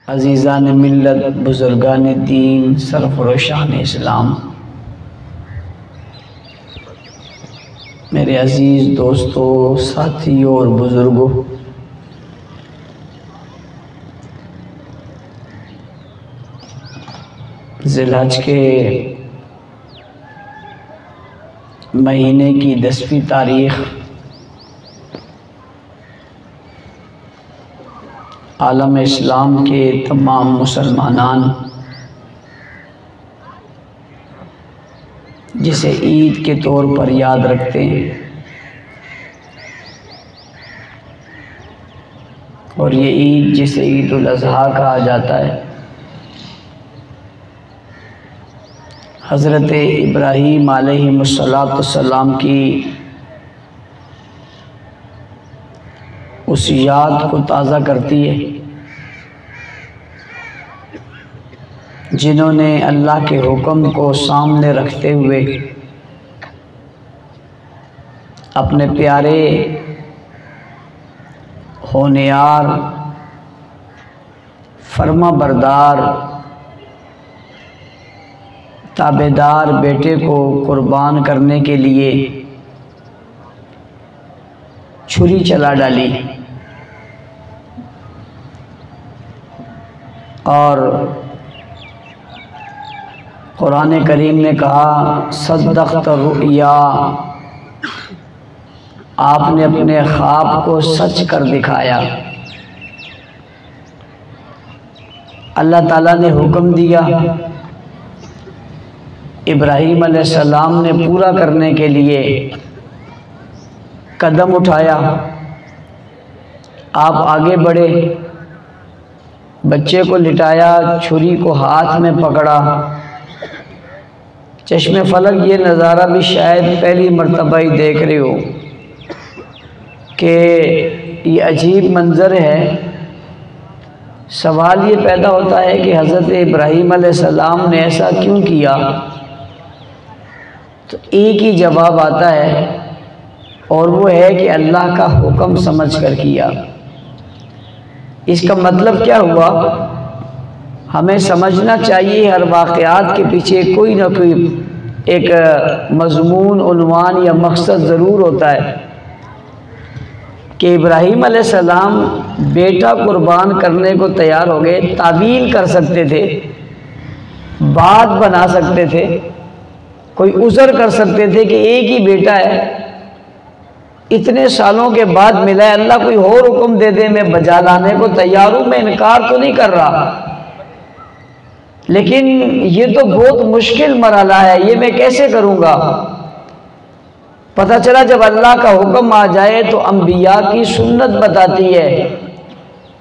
عزیزان ملت، بزرگان دین، سرفروشان اسلام، میرے عزیز دوستو، ساتھیوں اور بزرگوں، ذی الحج کے مہینے کی 10ویں تاریخ عالم اسلام کے تمام مسلمانان جسے عید کے طور پر یاد رکھتے ہیں، اور یہ عید جسے عید الاضحیٰ کہا جاتا ہے، حضرت ابراہیم علیہ السلام کی اس یاد کو تازہ کرتی ہے جنہوں نے اللہ کے حکم کو سامنے رکھتے ہوئے اپنے پیارے ہونہار فرما بردار تابعدار بیٹے کو قربان کرنے کے لیے چھری چلا ڈالی، اور قرآن کریم نے کہا صدقت الرؤیا، آپ نے اپنے خواب کو سچ کر دکھایا۔ اللہ تعالیٰ نے حکم دیا، ابراہیم علیہ السلام نے پورا کرنے کے لیے قدم اٹھایا، آپ آگے بڑھے، بچے کو لٹایا، چھری کو ہاتھ میں پکڑا۔ چشم فلک یہ نظارہ بھی شاید پہلی مرتبہ ہی دیکھ رہے ہو کہ یہ عجیب منظر ہے۔ سوال یہ پیدا ہوتا ہے کہ حضرت ابراہیم علیہ السلام نے ایسا کیوں کیا؟ تو ایک ہی جواب آتا ہے، اور وہ ہے کہ اللہ کا حکم سمجھ کر کیا۔ اس کا مطلب کیا ہوا؟ ہمیں سمجھنا چاہیے ہر واقعات کے پیچھے کوئی نہ کوئی ایک مضمون، عنوان یا مقصد ضرور ہوتا ہے کہ ابراہیم علیہ السلام بیٹا قربان کرنے کو تیار ہو گئے۔ تعویل کر سکتے تھے، بات بنا سکتے تھے، کوئی عذر کر سکتے تھے کہ ایک ہی بیٹا ہے، اتنے سالوں کے بعد ملا ہے، اللہ کوئی اور حکم دے دے، میں بجا لانے کو تیار ہوں، میں انکار تو نہیں کر رہا، لیکن یہ تو بہت مشکل مرحلہ ہے، یہ میں کیسے کروں گا؟ پتہ چلا جب اللہ کا حکم آ جائے تو انبیاء کی سنت بتاتی ہے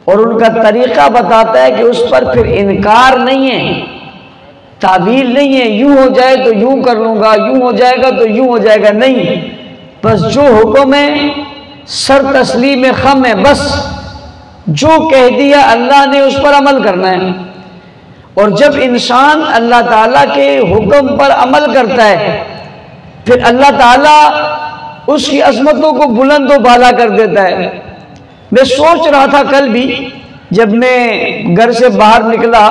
اور ان کا طریقہ بتاتا ہے کہ اس پر پھر انکار نہیں ہے، تعویل نہیں ہے، یوں ہو جائے تو یوں کر لوں گا، یوں ہو جائے گا تو یوں ہو جائے گا، نہیں، بس جو حکم ہے سر تسلیم خم ہے، بس جو کہہ دیا اللہ نے اس پر عمل کرنا ہے۔ اور جب انسان اللہ تعالیٰ کے حکم پر عمل کرتا ہے پھر اللہ تعالیٰ اس کی عظمتوں کو بلند و بالا کر دیتا ہے۔ میں سوچ رہا تھا کل بھی جب میں گھر سے باہر نکلا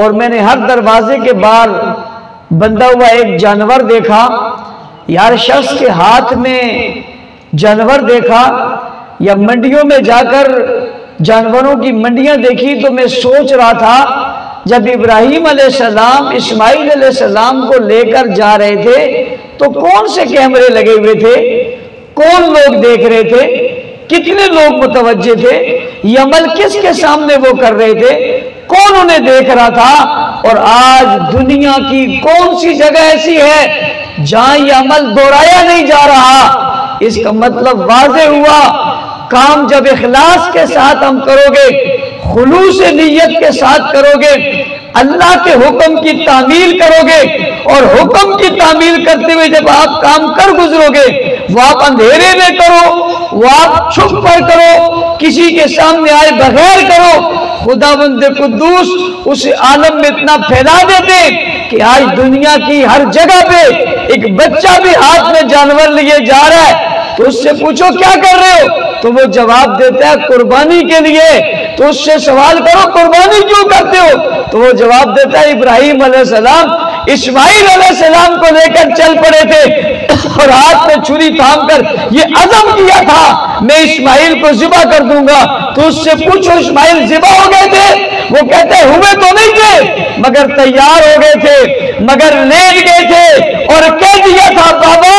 اور میں نے ہر دروازے کے باہر بندھا ہوا ایک جانور دیکھا، یار شخص کے ہاتھ میں جانور دیکھا، یا منڈیوں میں جا کر جانوروں کی منڈیاں دیکھی، تو میں سوچ رہا تھا جب ابراہیم علیہ السلام اسماعیل علیہ السلام کو لے کر جا رہے تھے تو کون سے کیمرے لگے ہوئے تھے، کون لوگ دیکھ رہے تھے، کتنے لوگ متوجہ تھے، یہ عمل کس کے سامنے وہ کر رہے تھے، کون انہیں دیکھ رہا تھا؟ اور آج دنیا کی کون سی جگہ ایسی ہے جہاں یہ عمل دہرایا نہیں جا رہا؟ اس کا مطلب واضح ہوا، کام جب اخلاص کے ساتھ ہم کرو گے، خلوص نیت کے ساتھ کرو گے، اللہ کے حکم کی تعمیل کرو گے، اور حکم کی تعمیل کرتے ہوئے جب آپ کام کر گزرو گے، وہ آپ اندھیرے میں کرو، وہ آپ چھپ کر کرو، کسی کے سامنے آئے بغیر کرو، خداوند قدوس اس عالم میں اتنا پھیلا دیتے کہ آج دنیا کی ہر جگہ پہ ایک بچہ بھی ہاتھ میں جانور لیے جا رہا ہے، تو اس سے پوچھو کیا کر رہے ہو، تو وہ جواب دیتا ہے قربانی کے لیے۔ تو اس سے سوال کرو قربانی वो जवाब देता है, इब्राहिम अलैहिस्सलाम इस्माइल अलैहिस्सलाम को लेकर चल पड़े थे और हाथ में छुरी थाम कर ये अज़म किया था मैं इस्माइल को ज़िबा कर दूंगा। तो उससे पूछो इस्माइल ज़िबा हो गए थे? वो कहते हुए तो नहीं थे मगर तैयार हो गए थे, मगर लेट गए थे और कह दिया था बाबा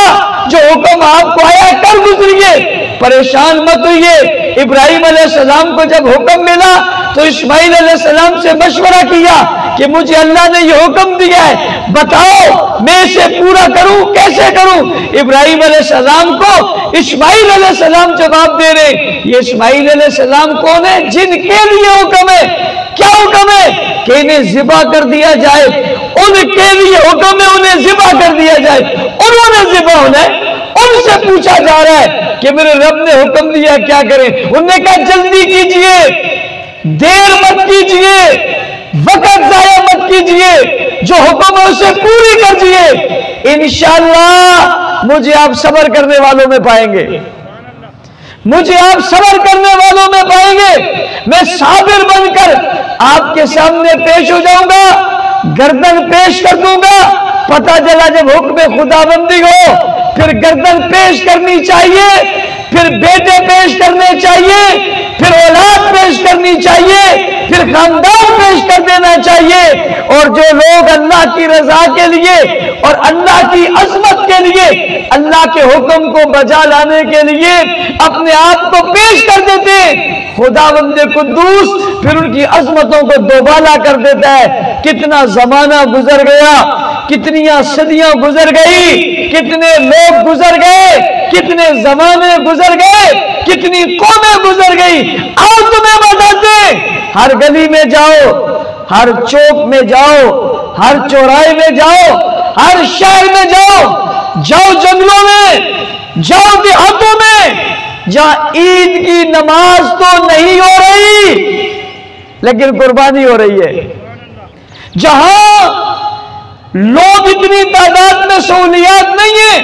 जो हुक्म आपको आया कर गुजरिए, परेशान मत होइए। इब्राहिम अलैहिस्सलाम को जब हुक्म मिला तो इस्माइल अलैहिस्सलाम से मशवरा किया कि मुझे अल्लाह ने ये हुक्म दिया है, बताओ मैं इसे पूरा करूं, कैसे करूं? इब्राहिम अलैहिस्सलाम को इस्माइल अलैहिस्सलाम जवाब दे रहे। ये इस्माइल अलैहिस्सलाम कौन है? जिनके लिए हुक्म है। क्या हुक्म है? कि इन्हें ज़िबा कर दिया जाए। उनके लिए हुक्म है उन्हें ज़िबा कर दिया जाए, उन्होंने ज़िबा होना है। उनसे पूछा जा रहा है कि मेरे रब ने हुक्म दिया क्या करें? उन्होंने कहा जल्दी कीजिए, देर मत कीजिए, वक्त जाया मत कीजिए, जो हुक्म है उसे पूरी कर दिए। इंशाअल्लाह मुझे आप सब्र करने वालों में पाएंगे, मुझे आप सब्र करने वालों में पाएंगे। मैं साबिर बनकर आपके सामने पेश हो जाऊंगा, गर्दन पेश कर दूंगा। पता चला जब हुक्म खुदाबंदी हो फिर गर्दन पेश करनी चाहिए, फिर बेटे पेश करने चाहिए, फिर औलाद पेश करनी चाहिए, फिर खानदान पेश कर देना चाहिए। और जो लोग अल्लाह की रजा के लिए और अल्लाह की अजमत के लिए, अल्लाह के हुक्म को बजा लाने के लिए अपने आप को पेश कर देते, खुदावंदे कुद्दूस फिर उनकी अजमतों को दोबाला कर देता है। कितना जमाना गुजर गया, कितनियां सदियां गुजर गई, कितने लोग गुजर गए, कितने जमाने गुजर गए, कितनी कौमें गुजर गई। आओ तुम्हें बताते, हर गली में जाओ, हर चौक में जाओ, हर चौराहे में जाओ, हर शहर में जाओ, जाओ जंगलों में, जाओ देहातों में, जहां ईद की नमाज तो नहीं हो रही लेकिन कुर्बानी हो रही है, जहां लोग इतनी तादाद में सहूलियात नहीं है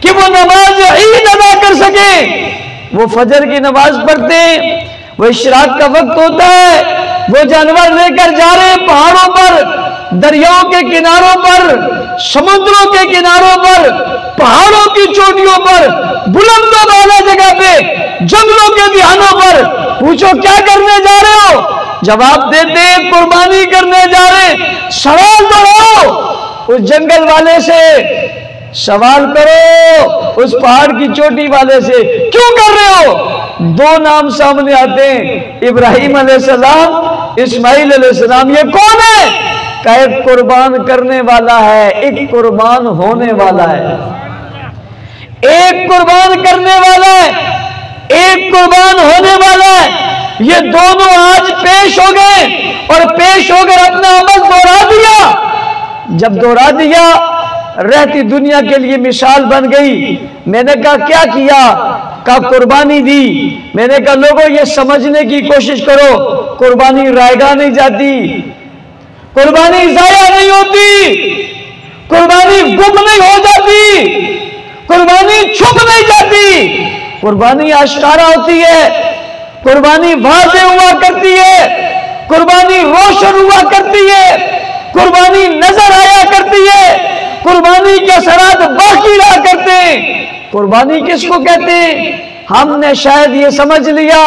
कि वो नमाज ईद अदा कर सके। वो फजर की नमाज पढ़ते हैं, वो इशराक का वक्त होता है, वो जानवर लेकर जा रहे हैं पहाड़ों पर, दरियाओं के किनारों पर, समुद्रों के किनारों पर, पहाड़ों की चोटियों पर, बुलंदों वाला जगह पे, जंगलों के बिहानों पर। पूछो क्या करने जा रहे हो? जवाब देते कुर्बानी करने जा रहे। सवाल करो उस जंगल वाले से, सवाल करो उस पहाड़ की चोटी वाले से, क्यों कर रहे हो? दो नाम सामने आते हैं, इब्राहिम अलैहिस्सलाम, इस्माइल अलैहिस्सलाम। ये कौन है? का एक कुर्बान करने वाला है, एक कुर्बान होने वाला है। एक कुर्बान करने वाला है, एक कुर्बान होने वाला है। ये दोनों आज पेश हो गए और पेश होकर अपना अमल दोहरा दिया। जब दोहरा दिया, रहती दुनिया के लिए मिसाल बन गई। मैंने कहा क्या किया? का कुर्बानी दी। मैंने कहा लोगों ये समझने की कोशिश करो, कुर्बानी रायगा नहीं जाती, कुर्बानी जाया नहीं होती, कुर्बानी गुम नहीं हो जाती, कुर्बानी छुप नहीं जाती, कुर्बानी आश्कारा होती है, कुर्बानी वाज़ेह हुआ करती है, कुर्बानी रोशन हुआ करती है, कुर्बानी नजर आया करती है, कुर्बानी के असरात बाकी रहा करते हैं। कुर्बानी किसको कहते हैं? हमने शायद ये समझ लिया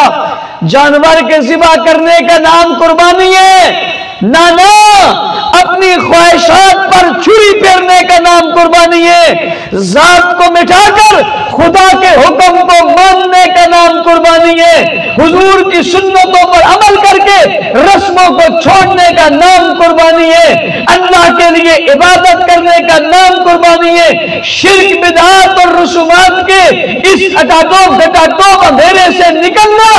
जानवर के ज़िबा करने का नाम कुर्बानी है। ना ना, अपनी ख्वाहिशात पर छुरी फेरने का नाम कुर्बानी है। जात को मिटाकर खुदा के हुक्म को मानने का नाम कुर्बानी है। हुजूर की सुन्नतों पर अमल करके रस्मों को छोड़ने का नाम कुर्बानी है। अल्लाह के लिए इबादत करने का नाम कुर्बानी है। शिर्क, बिदअत और रसूमात के इस घटाटोप अंधेरे से निकलना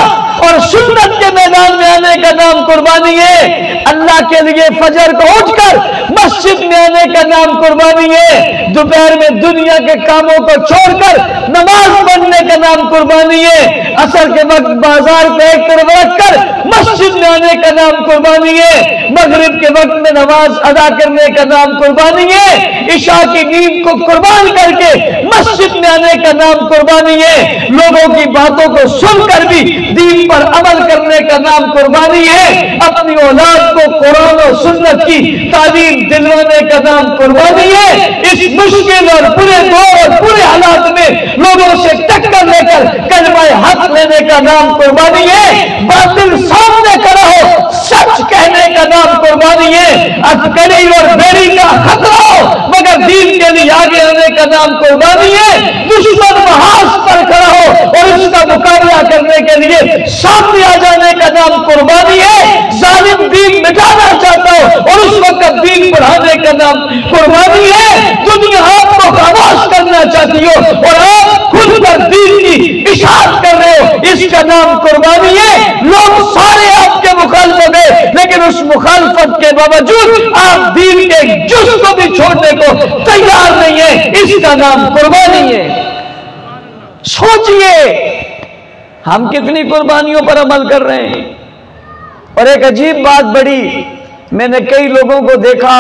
और सुन्नत के मैदान में आने का नाम कुर्बानी है। अल्लाह के लिए फजर को उठकर मस्जिद में आने का नाम कुर्बानी है। दोपहर में दुनिया के कामों को छोड़कर नमाज पढ़ने का नाम कुर्बानी है। असर के वक्त बाजार को एक तरफ रखकर मस्जिद में आने का नाम कुर्बानी है। मगरिब के वक्त में नमाज अदा करने का नाम कुर्बानी है। इशा की नींद को कुर्बान करके मस्जिद में आने का नाम कुर्बानी है। लोगों की बातों को सुनकर भी दीन पर अमल करने का नाम कुर्बानी है। अपनी औलाद को कुरान और सुन्नत की तालीम दिलवाने का नाम कुर्बानी है। इस मुश्किल और बुरे दौर और बुरे हालात में लोगों से टक्कर लेकर कलमाए हक लेने का नाम कुर्बानी है। बातिल सामने खड़ा हो सच कहने का नाम कुर्बानी है। अटकड़ी और बेड़ी का खतरा हो मगर दीन के लिए आगे आने का नाम कुर्बानी है। दुश्मन महाज पर खड़ा हो और उसका मुकाबला करने के लिए सामने आ जाने का नाम कुर्बानी है। जालिम दीन मिटाना चाहता हो और उस वक्त दीन बढ़ाने का नाम कुर्बानी है। दुनिया आपको खामोश करना चाहती हो और आप खुद पर दीन की इशाअत कर रहे हो, इसका नाम कुर्बानी है। लोग सारे आपके मुखालिफ हो गए लेकिन उस मुखालफत के बावजूद आप दीन के जुज़ को भी छोड़ने को तैयार नहीं है, इसका नाम कुर्बानी है। सोचिए हम कितनी कुर्बानियों पर अमल कर रहे हैं। और एक अजीब बात बड़ी, मैंने कई लोगों को देखा,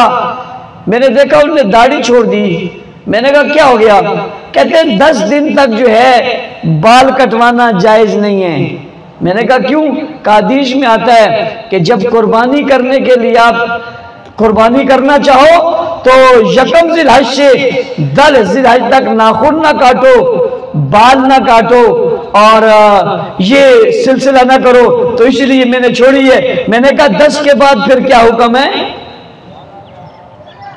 मैंने देखा उन्होंने दाढ़ी छोड़ दी। मैंने कहा क्या हो गया? कहते हैं 10 दिन तक जो है बाल कटवाना जायज नहीं है। मैंने कहा क्यों? हदीस में आता है कि जब कुर्बानी करने के लिए आप कुर्बानी करना चाहो तो यकम ज़िलहज से 10 ज़िलहज तक नाखून ना काटो, बाल ना काटो और ये सिलसिला ना करो, तो इसलिए मैंने छोड़ी है। मैंने कहा 10 के बाद फिर क्या हुक्म है?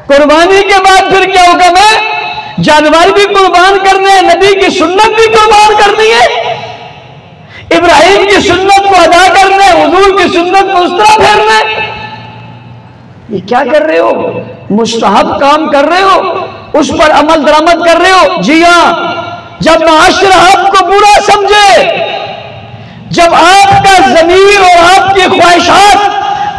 कुर्बानी के बाद फिर क्या हुक्म है? जानवर भी कुर्बान करने हैं, नबी की सुन्नत भी कुर्बान करनी है, इब्राहिम की सुन्नत को अदा करना है, हुजूर की सुन्नत को उस तरह फेरना है। ये क्या कर रहे हो? मुस्तहब काम कर रहे हो, उस पर अमल दरामद कर रहे हो। जी हाँ, जब माशरा आपको बुरा समझे, जब आपका ज़मीर और आपकी ख्वाहिशात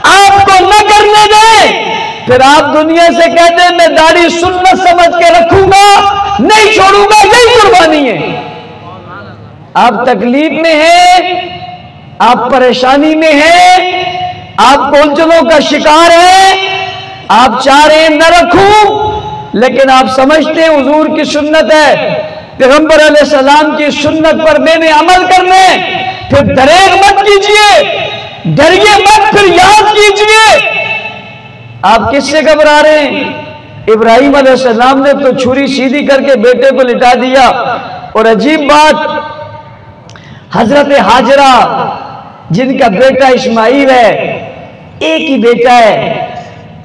आपको न करने दें, फिर आप दुनिया से कहते हैं मैं दाढ़ी सुन्नत समझ के रखूंगा, नहीं छोड़ूंगा, यही कुर्बानी है। आप तकलीफ में हैं, आप परेशानी में हैं, आप उलझनों का शिकार हैं, आप चाह रहे हैं न रखूं, लेकिन आप समझते हैं हुजूर की सुन्नत है, पैगंबर अलैहिस्सलाम की सुन्नत पर मैंने अमल करने। फिर दरेग मत कीजिए, डरिए मत, फिर याद कीजिए। आप किससे घबरा रहे हैं? इब्राहिम अलैहिस्सलाम ने तो छुरी सीधी करके बेटे को लिटा दिया। और अजीब बात, हजरत हाजरा जिनका बेटा इस्माइल है, एक ही बेटा है,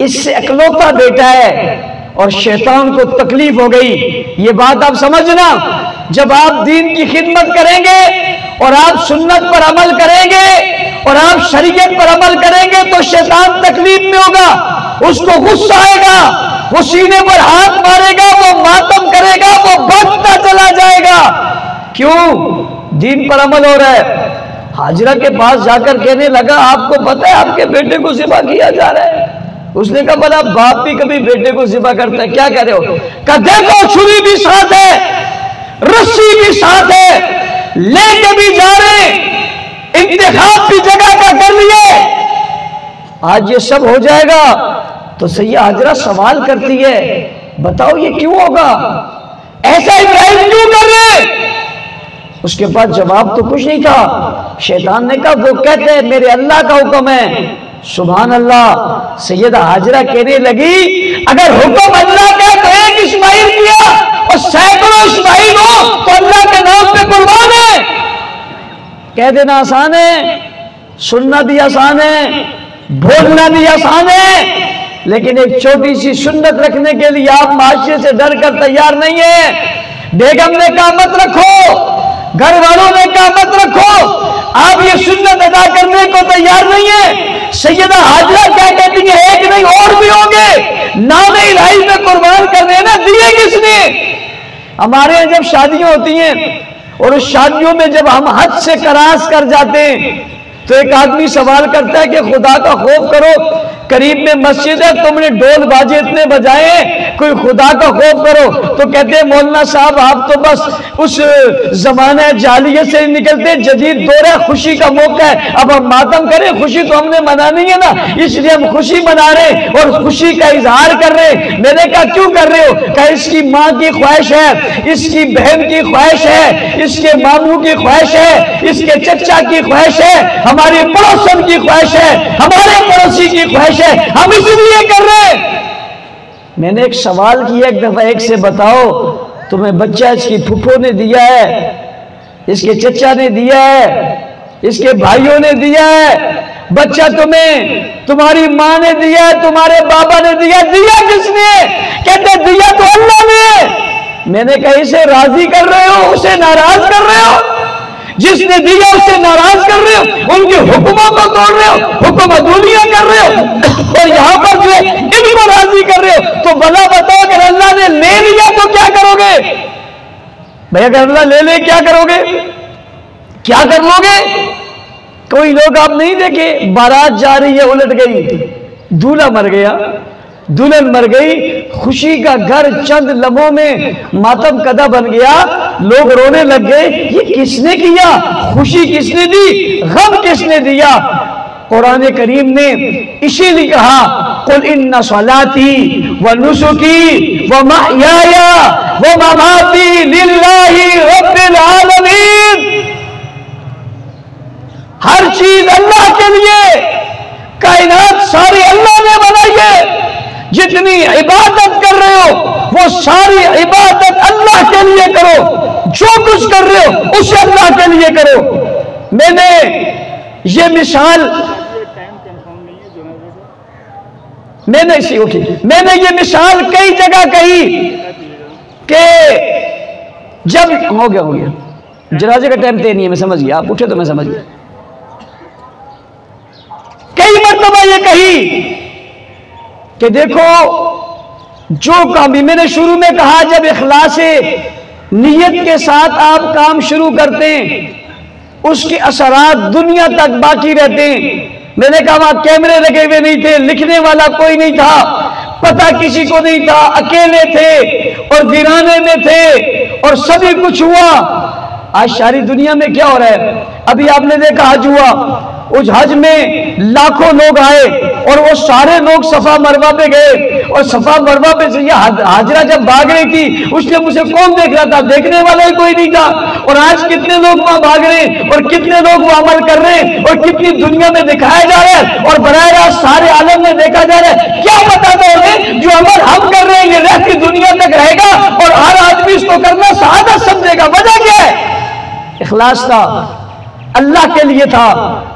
इससे इकलौता बेटा है, और शैतान को तकलीफ हो गई। ये बात आप समझना, जब आप दीन की खिदमत करेंगे और आप सुन्नत पर अमल करेंगे और आप शरीयत पर अमल करेंगे तो शैतान तकलीफ में होगा, उसको गुस्सा आएगा, वो सीने पर हाथ मारेगा, वो मातम करेगा, वो भटकता चला जाएगा। क्यों? दीन पर अमल हो रहा है। हाजरा के पास जाकर कहने लगा आपको पता है आपके बेटे को ज़िबा किया जा रहा है? उसने कहा भला बाप भी कभी बेटे को ज़िबा करता है? क्या कह रहे हो? कहा देखो छुरी भी साथ है, रस्सी भी साथ है, लेके भी जा रहे, इंतखाब भी जगह का कर लिए, आज ये सब हो जाएगा। तो सैयदा हाजरा सवाल करती है बताओ ये क्यों होगा, ऐसा इब्राहिम क्यों कर रहे? उसके पास जवाब तो कुछ नहीं था। शैतान ने कहा वो कहते हैं मेरे अल्लाह का हुक्म है। सुभान अल्लाह। सैयदा हाजरा कहने लगी अगर हुक्म अल्लाह का तो एक इस्माइल किया और सैकड़ों इस्माइल हो तो अल्लाह के नाम पे कुर्बान है। कह देना आसान है, सुनना भी आसान है, बोलना भी आसान है, लेकिन एक छोटी सी सुन्नत रखने के लिए आप माशरे से डर कर तैयार नहीं है। बेगम ने कहा मत रखो, घर वालों ने कहा मत रखो, आप ये सुन्नत अदा करने को तैयार नहीं है। सैयदा हाजरा क्या कहती है एक नहीं और भी होंगे, नाम इलाही में कुर्बान करने ना दिए किसने? हमारे यहाँ जब शादियां होती हैं और उस शादियों में जब हम हद से करास कर जाते हैं तो एक आदमी सवाल करता है कि खुदा का खौफ करो, करीब में मस्जिद है, तुमने ढोल बाजे इतने बजाए, कोई खुदा का खौफ करो। तो कहते हैं मौलाना साहब आप तो बस उस जमाने जालियत से निकलते, जदीद दौर है, खुशी का मौका है, अब हम मातम करें, खुशी तो हमने मनानी है ना, इसलिए हम खुशी मना रहे और खुशी का इजहार कर रहे। मैंने कहा क्यों कर रहे हो? कहा इसकी माँ की ख्वाहिश है, इसकी बहन की ख्वाहिश है, इसके मामू की ख्वाहिश है, इसके चचा की ख्वाहिश है, हमारे पड़ोसन की ख्वाहिश है, हमारे पड़ोसी की ख्वाहिश ख्वाहिश है, हम इसलिए कर रहे हैं। मैंने एक सवाल किया एक दफा एक से, बताओ तुम्हें बच्चा इसकी फूफो ने दिया है, इसके चचा ने दिया है, इसके भाइयों ने दिया है, बच्चा तुम्हें तुम्हारी माँ ने दिया है, तुम्हारे बाबा ने दिया, दिया किसने? कहते दिया तो अल्लाह ने। मैंने कहा इसे राजी कर रहे हो, उसे नाराज कर रहे हो? जिसने दिया उसे नाराज कर रहे हो, उनके हुक्मों को तोड़ रहे हो, हुक्म दुनिया कर रहे हो, और यहां पर जो है इनको राजी कर रहे हो। तो भला बताओ अगर अल्लाह ने ले लिया तो क्या करोगे भैया? अगर अल्लाह ले ले क्या करोगे? क्या कर लोगे? कोई लोग आप नहीं देखे, बारात जा रही है, उलट गई, दूल्हा मर गया, दुल्हन मर गई, खुशी का घर चंद लम्हों में मातम कदा बन गया, लोग रोने लग गए। ये किसने किया? खुशी किसने दी? गम किसने दिया? कुरान करीम ने इसीलिए कहा कुल इन्ना सलाती व नुसुकी व महयाया व ममाती लिल्लाहि रब्बिल आलमीन। हर चीज अल्लाह के लिए, कायनात सारी अल्लाह ने बनाई है। जितनी इबादत कर रहे हो वो सारी इबादत अल्लाह के लिए करो, जो कुछ कर रहे हो उसे अल्लाह के लिए करो। मैंने ये मिसाल मैंने ये मिसाल कई जगह कही कि जब हो गया जनाजे का टाइम तय नहीं है, मैं समझ गया, आप उठे तो मैं समझ गया। कई मरतबा ये कही कि देखो जो काम भी मैंने शुरू में कहा, जब इखलास नियत के साथ आप काम शुरू करते हैं उसके असरात दुनिया तक बाकी रहते हैं। मैंने कहा वहां कैमरे लगे हुए नहीं थे, लिखने वाला कोई नहीं था, पता किसी को नहीं था, अकेले थे और वीराने में थे और सभी कुछ हुआ। आज सारी दुनिया में क्या हो रहा है? अभी आपने देखा हज हुआ, उस हज में लाखों लोग आए और वो सारे लोग सफा मरवा पे गए, और सफा मरवा पे से हाजरा जब भाग रही थी उसने मुझे कौन देख रहा था? देखने वाला ही कोई नहीं था। और आज कितने लोग वहां भाग रहे हैं और कितने लोग वो अमल कर रहे हैं और कितनी दुनिया में दिखाया जा रहा है और बराह रास्त सारे आलम में देखा जा रहा है। क्या बताता है जो अमल हम कर रहे हैं ये रहती दुनिया तक रहेगा और हर आदमी इसको करना सआदत समझेगा। वजह क्या है? इखलास था, अल्लाह के लिए था।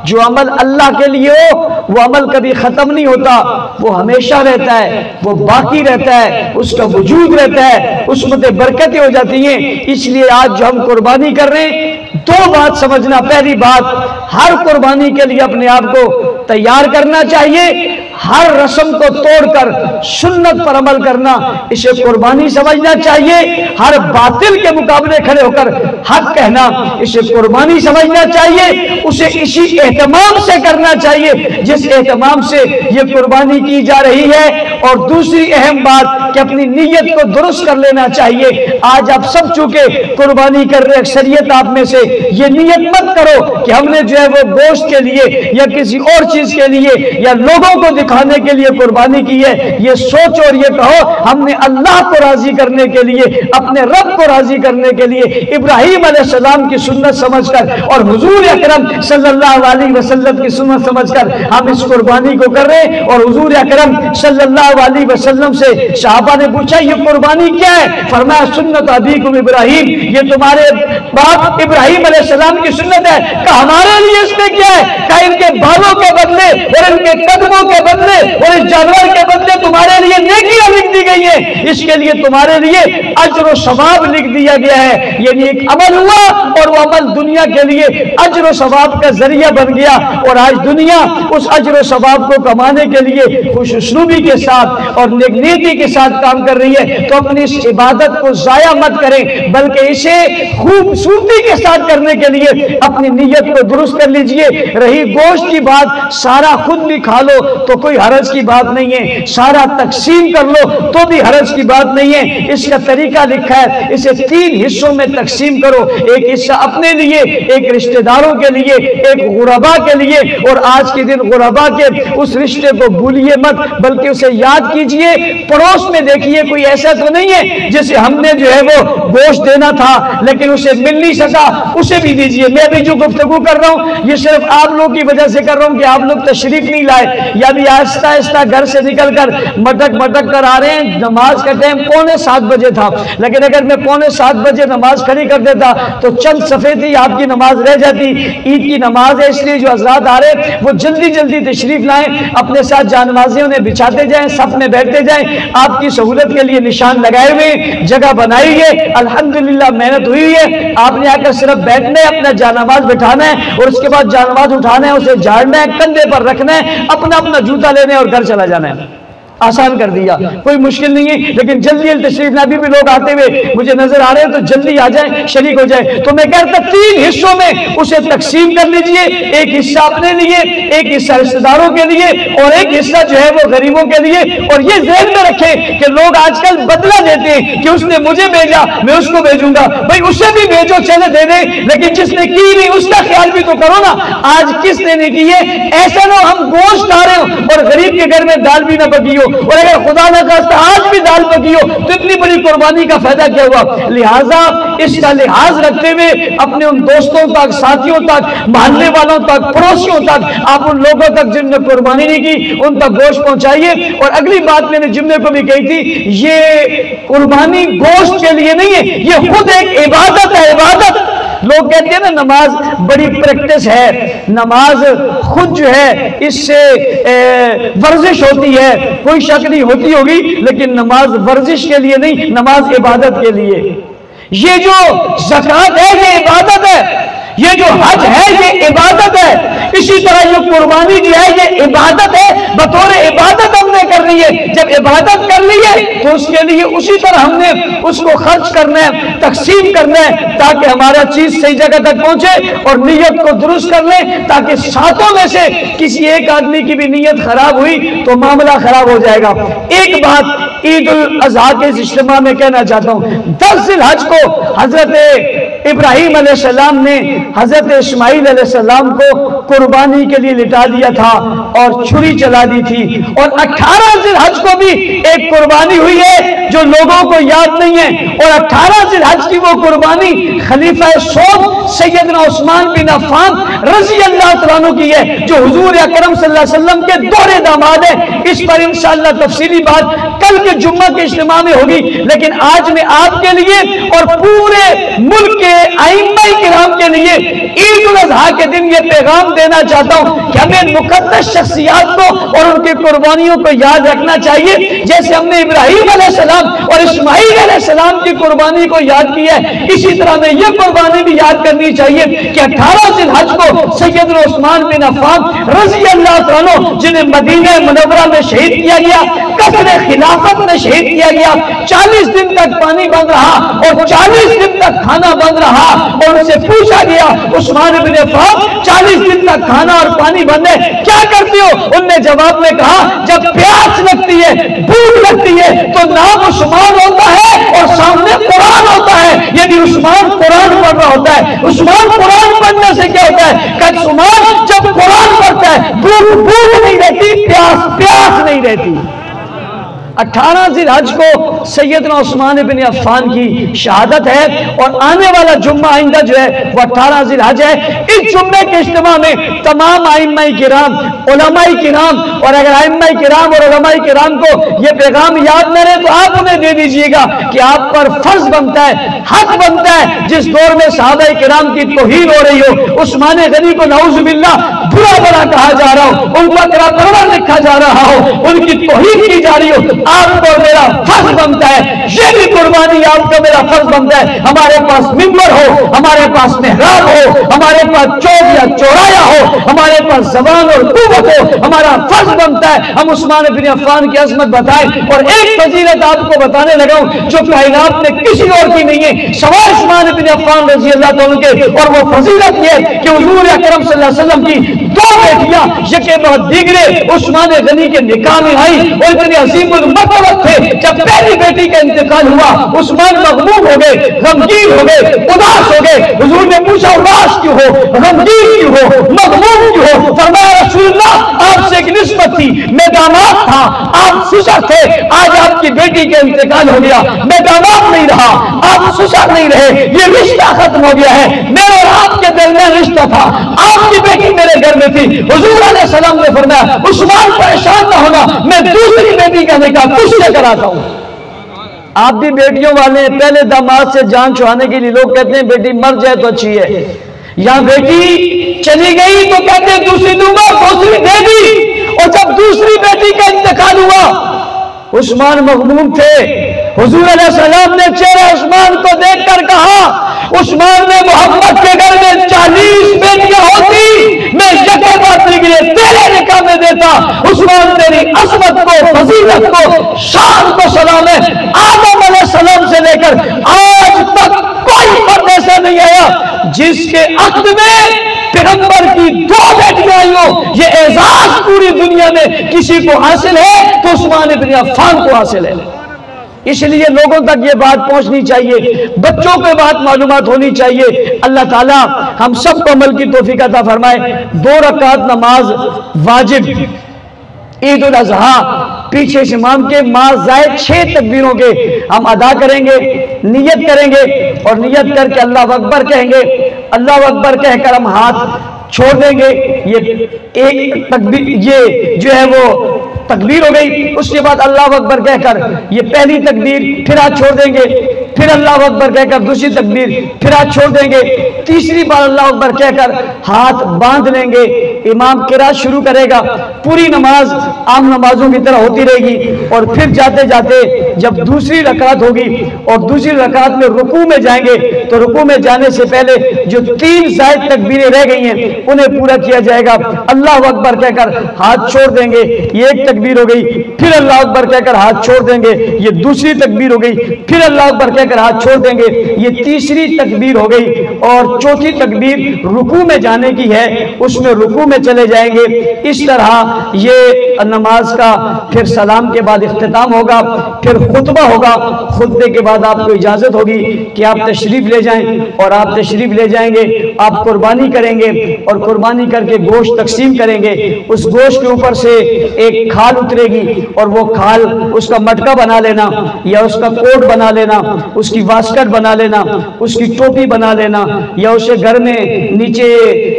जो अमल अल्लाह के लिए हो वो अमल कभी खत्म नहीं होता, वो हमेशा रहता है, वो बाकी रहता है, उसका वजूद रहता है, उसमें बरकतें हो जाती हैं। इसलिए आज जो हम कुर्बानी कर रहे हैं, दो बात समझना। पहली बात, हर कुर्बानी के लिए अपने आप को तैयार करना चाहिए, हर रस्म को तोड़कर सुन्नत पर अमल करना इसे कुर्बानी समझना चाहिए, हर बातिल के मुकाबले खड़े होकर हक कहना इसे कुर्बानी समझना चाहिए, उसे इसी एहतमाम से करना चाहिए जिस एहतमाम से ये कुर्बानी की जा रही है। और दूसरी अहम बात कि अपनी नीयत को दुरुस्त कर लेना चाहिए। आज आप सब चूंकि कुर्बानी कर रहे, अक्सरियत आप में से ये नीयत मत करो कि हमने जो है वो गोश्त के लिए या किसी और चीज के लिए या लोगों को दिखाने के लिए कुर्बानी की है। ये सोचो और ये कहो हमने अल्लाह को राजी करने के लिए, अपने रब को राजी करने के लिए इब्राहिम अलैहिस्सलाम की सुन्नत समझकर और हुजूर अकरम सल्लल्लाहु अलैहि वसल्लम की सुन्नत समझकर हम इस कुर्बानी को कर रहे हैं। और हुजूर अकरम सल्लल्लाहु अलैहि वसल्लम से सहाबा ने पूछा ये कुर्बानी क्या है? फरमाया सुन्नत अबीकुम इब्राहिम, ये तुम्हारे बाप इब्राहिम अलैहिस्सलाम की सुन्नत है। कहा हमारे लिए इसमें क्या है? कहा इनके बालों के बदले और इनके कदमों के बदले और इस जानवर के बदले तुम्हारे लिए नेकियां लिख दी गई है, इसके लिए तुम्हारे लिए अजर व सवाब लिख दिया गया है। यानी एक अमल हुआ और वो अमल दुनिया के लिए अजर व सवाब का जरिया बन गया। और आज दुनिया उस अजर व सवाब को कमाने के लिए खुशनुमी के साथ और नेकनीति के साथ काम कर रही है। तो अपनी इस इबादत को जाया मत करें, बल्कि इसे खूबसूरती के साथ करने के लिए अपनी नीयत को दुरुस्त कर लीजिए। रही गोश्त की बात, सारा खुद भी खा लो तो कोई हरज की बात नहीं है, सारा तकसीम कर लो तो भी हरज की बात नहीं है। इसका तरीका लिखा है, इसे 3 हिस्सों में तकसीम करो। एक हिस्सा अपने लिए, एक रिश्तेदारों के लिए, एक गुरबा के लिए। और आज के दिन गुरबा के उस रिश्ते को भूलिए मत, बल्कि उसे याद कीजिए। पड़ोस में देखिए कोई ऐसा तो नहीं है जिसे हमने जो है वो गोश्त देना था लेकिन उसे मिल नहीं सका, उसे भी दीजिए। मैं भी जो गुफ्तगू कर रहा हूं ये सिर्फ आप लोग की वजह से कर रहा हूं कि आप लोग तशरीफ नहीं लाए, या भी आहिस्ता आहिस्ता घर से निकल कर मटक मटक कर आ रहे हैं। नमाज का टाइम 6:45 बजे था, लेकिन अगर मैं 6:45 बजे नमाज खड़ी कर देता तो चंद सफ़े थी आपकी नमाज रह जाती। ईद की नमाज है, इसलिए जो हज़रात आ रहे वो जल्दी जल्दी तशरीफ लाएं, अपने साथ जानमाज़ियों ने बिछाते जाएं, सफ में बैठते जाएं। आपकी सहूलत के लिए निशान लगाए हुए, जगह बनाई है, अल्हम्दुलिल्लाह मेहनत हुई है। आपने आकर सिर्फ बैठना है, अपना जानमाज बिठाना है और उसके बाद जानमाज उठाना है, उसे झाड़ना है, कंधे पर रखना है, अपना अपना जूता लेने और घर चला जाना है। आसान कर दिया, कोई मुश्किल नहीं है। लेकिन जल्दी जल्दी तशरीफ ना भी लोग आते हुए मुझे नजर आ रहे हैं तो जल्दी आ जाए, शरीक हो जाए। तो मैं कहता 3 हिस्सों में उसे तकसीम कर लीजिए, एक हिस्सा अपने लिए, एक हिस्सा रिश्तेदारों के लिए और एक हिस्सा जो है वो गरीबों के लिए। और ये ज़हन में रखें कि लोग आजकल बदला देते हैं कि उसने मुझे भेजा मैं उसको भेजूंगा। भाई उसे भी भेजो, चले दे दे, लेकिन जिसने की नहीं उसका ख्याल भी तो करो ना। आज किसने नहीं की है, ऐसा ना हम गोश्त खा रहे हो और गरीब के घर में दाल भी ना पकी हो, और अगर खुदा न खास्ता आज भी दाल पकी हो तो इतनी बड़ी कुर्बानी का फायदा क्या हुआ। लिहाजा इसका लिहाज रखते हुए अपने उन दोस्तों तक, साथियों तक, मोहल्ले वालों तक, पड़ोसियों तक, आप उन लोगों तक जिनने कुर्बानी नहीं की उन तक गोश्त पहुंचाइए। और अगली बात मैंने जुम्मे को भी कही थी, ये कुर्बानी गोश्त के लिए नहीं है, ये खुद एक इबादत है। इबादत लोग कहते हैं ना नमाज बड़ी प्रैक्टिस है, नमाज खुद जो है इससे वर्जिश होती है, कोई शक नहीं होती होगी, लेकिन नमाज वर्जिश के लिए नहीं, नमाज इबादत के लिए। ये जो ज़कात है ये इबादत है, ये जो हज है ये इबादत है। इसी तरह जो कुर्बानी जो है ये इबादत है, बतौर इबादत हमने करनी है। जब इबादत कर ली है तो उसके लिए उसी तरह हमने उसको खर्च करना है, तकसीम करना है, ताकि हमारा चीज सही जगह तक पहुंचे। और नीयत को दुरुस्त कर ले, ताकि सातों में से किसी एक आदमी की भी नीयत खराब हुई तो मामला खराब हो जाएगा। एक बात ईद उल अज़हा के इज्तिमा में कहना चाहता हूं, 10 ज़िलहज को हजरत इब्राहीम अलैहिस्सलाम ने हजरत इस्माइल अलैहिस्सलाम को कुर्बानी के लिए लिटा दिया था और छुरी चला दी थी। और 18 ज़िलहज को भी एक कुर्बानी हुई है जो लोगों को याद नहीं है। और 18 ज़िलहज की वो कुर्बानी खलीफा सौद सैयदना उस्मान बिन अफ़्फ़ान रज़ी अल्लाह तआला अन्हु की है, जो हुजूर अकरम सल्लल्लाहु अलैहि वसल्लम के दोहरे दामाद है। इस पर इंशाअल्लाह तफसीली बात कल के जुम्मा के इज्तिमा में होगी। लेकिन आज मैं आपके लिए और पूरे मुल्क के आइम्मा किराम के लिए ईद उल अज़हा के दिन ये पैगाम देना चाहता हूं कि हमें मुक़द्दस शख्सियात को और उनकी कुर्बानियों को याद रखना चाहिए। जैसे हमने इब्राहीम अलैहिस्सलाम और इस्माइल अलैहिस्सलाम की कुर्बानी को याद किया है, इसी तरह हमें ये कुर्बानी भी याद करनी चाहिए कि 18 ज़िलहज को सैयदना उस्मान बिन अफ़्फ़ान रज़ी अल्लाह तआला अन्हु, जिन्हें मदीना मुनव्वरा में शहीद किया गया, कसरे खिलाफत में शहीद किया गया, 40 दिन तक पानी बंद रहा और 40 दिन तक खाना बंद रहा। और उनसे पूछा गया, उस्मान बिन अफ़्फ़ान 40 दिन तक खाना और पानी बंद है, क्या करते हो? उनने जवाब में कहा, जब प्यास लगती है, भूख लगती है तो नाम उस्मान होता है और सामने कुरान होता है। यदि उस्मान कुरान पढ़ रहा होता है, उस्मान कुरान पढ़ने से क्या होता है? कल उस्मान जब कुरान पढ़ता है भूख नहीं रहती, प्यास नहीं रहती। 18 ज़िलहज को सैयदना उस्मान बिन अफ़्फ़ान की शहादत है और आने वाला जुम्मा आइंदा जो है वो 18 ज़िलहज है। इस जुम्मे के इज्तिमा में तमाम आइम्मा-ए किराम, उलमा-ए किराम, और अगर आइम्मा-ए किराम और उलमा-ए किराम को ये पैगाम याद न रहे तो आप उन्हें दे दीजिएगा कि आप पर फर्ज बनता है, हक बनता है, जिस दौर में सहाबा-ए किराम की तौहीन हो रही हो, उस्मान गनी को नाउज़ुबिल्लाह बुरा भला कहा जा रहा हो, उनका परवर लिखा जा रहा हो, उनकी तौहीन की जा रही हो, आपको मेरा फर्ज बनता है, ये भी कुर्बानी आपका मेरा फर्ज बनता है। हमारे पास मिंबर हो, हमारे पास मेहराब हो, हमारे पास चौक या चौराया हो, हमारे पास ज़बान और कुव्वत हो, हमारा फर्ज बनता है हम उस्मान बिन अफ़्फ़ान की अज़मत बताएं। और एक फजीलत आपको बताने लगा हूं जो कायनात में किसी और की नहीं है, सवाए उस्मान बिन अफ़्फ़ान रज़ी अल्लाह तआला के। और वो फजीलत ये है कि हुजूर अकरम सल्लल्लाहु अलैहि वसल्लम की 2 बेटियां यके बाद दीगरे उस्मान गनी के निकाह में आई और इतनी अजीम وقت تھے جب پہلی بیٹی کا انتقال ہوا، عثمان مغموم ہو گئے، غمگین ہو گئے، اداس ہو گئے۔ حضور نے پوچھا اداس کیوں ہو، غمگین کیوں ہو، مغموم کیوں ہو؟ فرمایا رسول اللہ آپ سے ایک نسبت تھی، میں داماد تھا، آپ سسر تھے، آج آپ کی بیٹی کا انتقال ہو گیا، میں داماد نہیں رہا، آپ سسر نہیں رہے، یہ رشتہ ختم ہو گیا ہے، میرے اور آپ کے درمیان رشتہ تھا، آپ کی بیٹی میرے گھر میں تھی۔ حضور علیہ السلام نے فرمایا عثمان پریشان نہ ہونا، میں دوسری بیٹی کا نکاح تجھ سے کراتا ہوں۔ آپ بھی بیٹیوں والے ہیں، پہلے داماد سے جان چھڑانے کے لیے لوگ کہتے ہیں بیٹی مر جائے تو اچھی ہے، یا بیٹی چلی گئی تو کہتے ہیں دوسری دوں گا، دوسری دے دی۔ اور جب دوسری بیٹی کا انتقال ہوا، عثمان مغموم تھے، حضور علیہ السلام نے چہرہ عثمان کو دیکھ کر کہا عثمان نے محمد کے گھر میں 40 بیٹیاں ہوتی میں یکے باتری کے لیے تیرے نکاح میں دیتا۔ عثمان تیری عظمت کو، فضیلت کو، شان کو سلام ہے، آدم علیہ السلام سے لے کر آج تک کوئی فرد ایسا نہیں آیا جس کے عقد میں پیغمبر کی 2 بیٹیاں آئی ہوں۔ یہ اعزاز پوری دنیا میں کسی کو حاصل ہے تو عثمان ابن عفان کو حاصل ہے۔ اس لیے لوگوں تک یہ بات پہنچنی چاہیے، بچوں کو بات معلومات ہونی چاہیے۔ اللہ تعالیٰ ہم سب کو عمل کی توفیق عطا فرمائے۔ 2 رکعت نماز واجب عید الاضحیٰ پیچھے امام کے ماہ زائد 6 تکبیروں کے ہم ادا کریں گے، نیت کریں گے اور نیت کر کے اللہ اکبر کہیں گے۔ اللہ اکبر کہہ کر ہم ہاتھ چھوڑ دیں گے۔ یہ ایک تکبیر، یہ جو ہے وہ تکبیر ہو گئی۔ اس کے بعد اللہ اکبر کہہ کر یہ پہلی تکبیر، پھر ہاتھ چھوڑ دیں گے، پھر اللہ اکبر کہہ کر دوسری تکبیر، پھر ہاتھ چھوڑ دیں گے، تیسری بار اللہ اکبر کہہ کر ہاتھ باندھ لیں گے۔ امام قرات شروع کرے گا، پوری نماز عام نمازوں کی طرح ہوتی رہے گی، اور پھر جاتے جاتے جب دوسری رکعت ہوگی اور دوسری رکعت میں رکوع میں جائیں گے تو رکوع میں جانے سے پہلے جو 3 زائد تکبیریں رہ گئی ہیں انہیں پورا کیا جائے گا۔ اللہ اکبر کہہ کر ہاتھ چھوڑ دیں گے، یہ ایک تکبیر ہو گئی، پھر اللہ اکبر کہہ کر ہاتھ چھوڑ دیں گے، یہ دوسری تکبیر ہو گئی، پھر اللہ اکبر کہہ کر ہاتھ چھوڑ دیں گے، یہ تیسری تکبیر ہو گئی، اور چوتھی تکبیر رکوع میں جانے کی ہے، اس میں رکوع میں چلے جائیں گے۔ اس طرح یہ نماز کا پھر سلام کے بعد اختتام ہوگا، پھر خطبہ ہوگا، خطبے کے بعد آپ کو اجازت ہوگی کہ آپ تشریف لے جائیں، اور آپ تشریف لے جائیں گے، آپ قربانی کریں گے اور قربانی کر کے گوشت تقسیم کریں گے۔ اس گوشت کے اوپر سے ایک کھال اترے گی اور وہ کھال اس کا مٹکا بنا لینا یا اس کا کوٹ بنا لینا، اس کی واسکٹ بنا لینا، اس کی ٹوپی بنا لینا، یا اسے گھر میں نیچے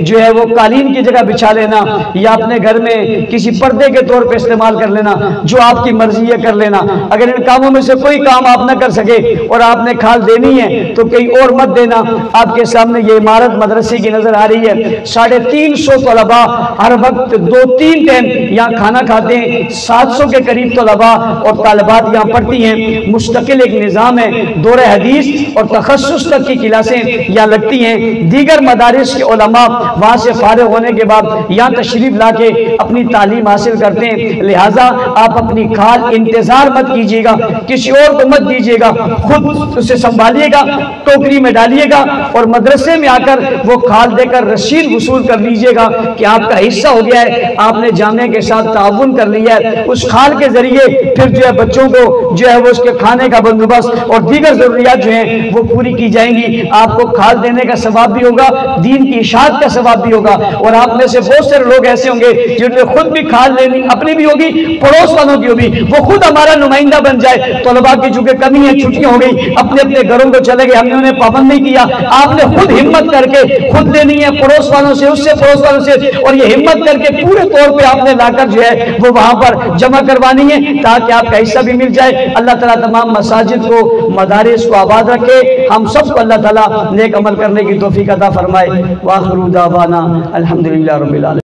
جو ہے وہ قالین کی جگہ بچھا لینا، یا اپنے گھر میں کسی پردے کے طور پہ استعمال کر لینا، جو آپ کی مرضی ہے کر لینا۔ اگر ان کاموں میں سے کوئی کام آپ نہ کر سکے اور آپ نے کھال دینی ہے تو کہیں اور مت دینا۔ آپ کے سامنے یہ عمارت مدرسے کی نظر آ رہی ہے، 350 طلباء ہر وقت 2-3 ٹائم یہاں کھانا کھاتے ہیں، 700 کے قریب طلباء اور طالبات یہاں پڑھتی ہیں۔ مستقل ایک نظام ہے، دورہ حدیث اور تخصص تک کی کلاسیں یہاں لگتی ہیں۔ دیگر مدارس کے علماء وہاں سے فارغ ہونے کے بعد یہاں تشریف لا کے اپنی تعلیم حاصل کرتے ہیں۔ لہٰذا آپ اپنی کھال انتظار مت کیجیے گا، کسی اور کو مت دیجیے گا، خود اسے سنبھالیے گا، ٹوکری میں ڈالیے گا اور مدرسے میں آ کر وہ کھال دے کر رسید وصول کر لیجیے گا کہ آپ کا حصہ ہو گیا ہے، آپ نے جامعہ کے ساتھ تعاون کر لیا ہے۔ اس کھال کے ذریعے پھر جو ہے بچوں کو جو ہے وہ اس کے کھانے کا بندوبست اور دیگر ضروریات جو ہیں وہ پوری کی جائیں گی۔ آپ کو کھال دینے کا ثواب بھی ہوگا، دین کی اشاعت کا ثواب بھی ہوگا، اور آپ میں سے بہت سارے لوگ ایسے ہوں گے جن نے خود بھی کھال لینی، اپنی بھی ہوگی، پڑوس والوں کی ہوگی، وہ خود ہمارا نمائندہ بن جائے۔ طلباء کی چونکہ کمی ہے، چھٹیاں ہو گئی، اپنے اپنے گھروں کو چلے گئے، ہم نے انہیں پابند نہیں کیا، آپ نے خود ہمت کر کے خود لینی ہے، پڑوس والوں سے، اس سے پڑوس والوں سے، اور یہ ہمت کر کے پورے طور پہ آپ نے لا کر جو ہے وہ وہاں پر جمع کروانی ہے تاکہ آپ کا حصہ بھی مل جائے۔ اللہ تعالیٰ تمام مساجد کو، مدارس کو آباد رکھے، ہم سب کو اللہ تعالیٰ نیک عمل کرنے کی توفیق عطا فرمائے۔ وآخر دعوانا الحمدللہ رب العالمین۔